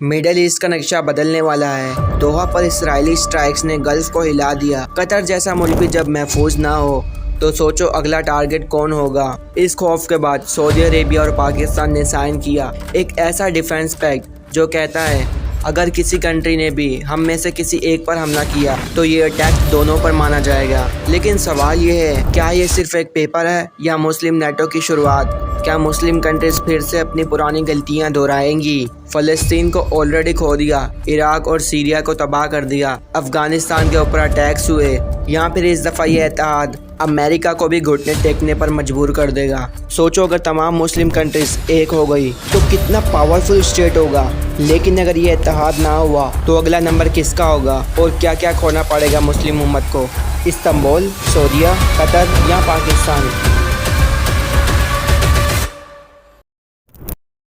Middle east का नक्शा बदलने वाला है। दोहा पर इसराइली स्ट्राइक्स ने गल्फ को हिला दिया। कतर जैसा मुल्क भी जब महफूज ना हो तो सोचो अगला टारगेट कौन होगा। इस खौफ के बाद सऊदी अरेबिया और पाकिस्तान ने साइन किया एक ऐसा डिफेंस पैक्ट जो कहता है अगर किसी कंट्री ने भी हम में से किसी एक पर हमला किया तो ये अटैक दोनों पर माना जाएगा। लेकिन सवाल ये है, क्या ये सिर्फ एक पेपर है या मुस्लिम नेटो की शुरुआत? क्या मुस्लिम कंट्रीज फिर से अपनी पुरानी गलतियां दोहराएंगी? फ़लस्तीन को ऑलरेडी खो दिया, इराक और सीरिया को तबाह कर दिया, अफगानिस्तान के ऊपर अटैक्स हुए, या फिर इस दफ़ा ये इत्तेहाद अमेरिका को भी घुटने टेकने पर मजबूर कर देगा। सोचो अगर तमाम मुस्लिम कंट्रीज एक हो गई तो कितना पावरफुल स्टेट होगा। लेकिन अगर ये इत्तेहाद ना हुआ तो अगला नंबर किसका होगा और क्या क्या खोना पड़ेगा मुस्लिम उम्मत को? इस्तांबुल, सऊदीया, कतर या पाकिस्तान?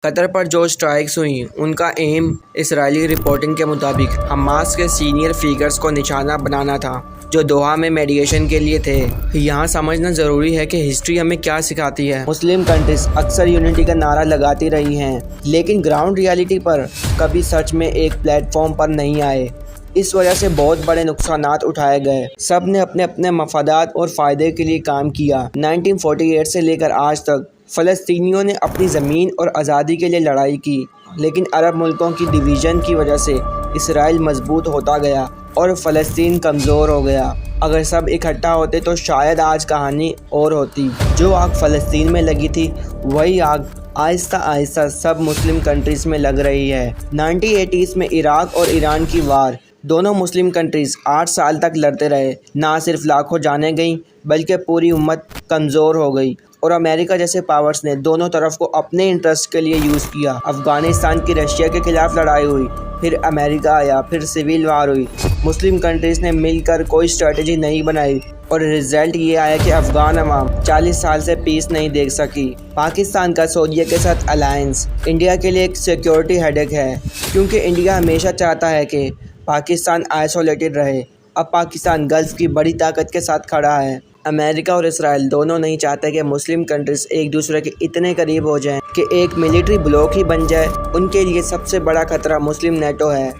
कतर पर जो स्ट्राइक्स हुई उनका एम इसराइली रिपोर्टिंग के मुताबिक हमास के सीनियर फिगर्स को निशाना बनाना था जो दोहा में मेडिएशन के लिए थे। यहाँ समझना ज़रूरी है कि हिस्ट्री हमें क्या सिखाती है। मुस्लिम कंट्रीज अक्सर यूनिटी का नारा लगाती रही हैं लेकिन ग्राउंड रियलिटी पर कभी सच में एक प्लेटफॉर्म पर नहीं आए। इस वजह से बहुत बड़े नुकसानात उठाए गए। सब ने अपने अपने मफादात और फ़ायदे के लिए काम किया। 1948 से लेकर आज तक फ़लस्तीनियों ने अपनी ज़मीन और आज़ादी के लिए लड़ाई की, लेकिन अरब मुल्कों की डिवीज़न की वजह से इसराइल मजबूत होता गया और फ़लस्तीन कमज़ोर हो गया। अगर सब इकट्ठा होते तो शायद आज कहानी और होती। जो आग फ़लस्तीन में लगी थी वही आग आहिस्ता आहिस्ता सब मुस्लिम कंट्रीज़ में लग रही है। 1980s में इराक और ईरान की वार, दोनों मुस्लिम कंट्रीज़ 8 साल तक लड़ते रहे। ना सिर्फ लाखों जानें गईं बल्कि पूरी उम्मत कमज़ोर हो गई और अमेरिका जैसे पावर्स ने दोनों तरफ को अपने इंटरेस्ट के लिए यूज़ किया। अफ़गानिस्तान की रशिया के खिलाफ लड़ाई हुई, फिर अमेरिका आया, फिर सिविल वार हुई। मुस्लिम कंट्रीज़ ने मिलकर कोई स्ट्रेटजी नहीं बनाई और रिज़ल्ट ये आया कि अफ़गान अवाम 40 साल से पीस नहीं देख सकी। पाकिस्तान का सऊदीया के साथ अलायंस इंडिया के लिए एक सिक्योरिटी हेडेक है, क्योंकि इंडिया हमेशा चाहता है कि पाकिस्तान आइसोलेटेड रहे। अब पाकिस्तान गल्फ़ की बड़ी ताकत के साथ खड़ा है। अमेरिका और इसराइल दोनों नहीं चाहते कि मुस्लिम कंट्रीज़ एक दूसरे के इतने करीब हो जाएं कि एक मिलिट्री ब्लॉक ही बन जाए। उनके लिए सबसे बड़ा खतरा मुस्लिम नेटो है,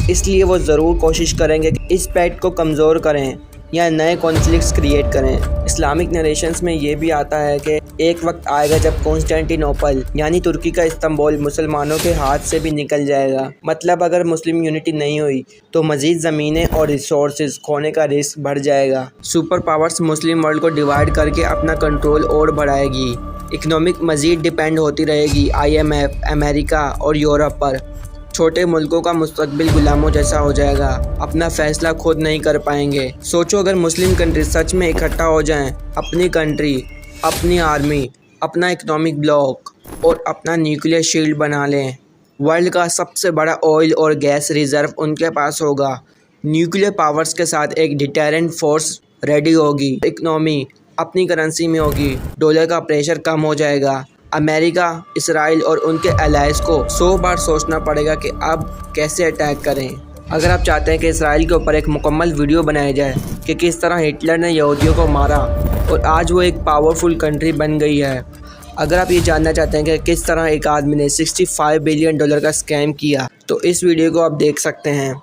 इसलिए वो ज़रूर कोशिश करेंगे कि इस पैक्ट को कमज़ोर करें या नए कॉन्फ्लिक्ट्स क्रिएट करें। इस्लामिक नरेशंस में ये भी आता है कि एक वक्त आएगा जब कॉन्स्टेंटिनोपल यानी तुर्की का इस्तांबुल मुसलमानों के हाथ से भी निकल जाएगा। मतलब अगर मुस्लिम यूनिटी नहीं हुई तो मज़ीद ज़मीनें और रिसोर्सेज खोने का रिस्क बढ़ जाएगा। सुपर पावर्स मुस्लिम वर्ल्ड को डिवाइड करके अपना कंट्रोल और बढ़ाएगी। इकनॉमिक मज़ीद डिपेंड होती रहेगी IMF, अमेरिका और यूरोप पर। छोटे मुल्कों का मुस्तकबिल गुलामों जैसा हो जाएगा, अपना फैसला खुद नहीं कर पाएंगे। सोचो अगर मुस्लिम कंट्री सच में इकट्ठा हो जाएं, अपनी कंट्री, अपनी आर्मी, अपना इकनॉमिक ब्लॉक और अपना न्यूक्लियर शील्ड बना लें। वर्ल्ड का सबसे बड़ा ऑयल और गैस रिज़र्व उनके पास होगा। न्यूक्लियर पावर्स के साथ एक डिटेरेंट फोर्स रेडी होगी। इकनॉमी अपनी करेंसी में होगी, डॉलर का प्रेशर कम हो जाएगा। अमेरिका, इसराइल और उनके एलाइज को 100 बार सोचना पड़ेगा कि अब कैसे अटैक करें। अगर आप चाहते हैं कि इसराइल के ऊपर एक मुकम्मल वीडियो बनाया जाए कि किस तरह हिटलर ने यहूदियों को मारा और आज वो एक पावरफुल कंट्री बन गई है, अगर आप ये जानना चाहते हैं कि किस तरह एक आदमी ने $65 बिलियन का स्कैम किया, तो इस वीडियो को आप देख सकते हैं।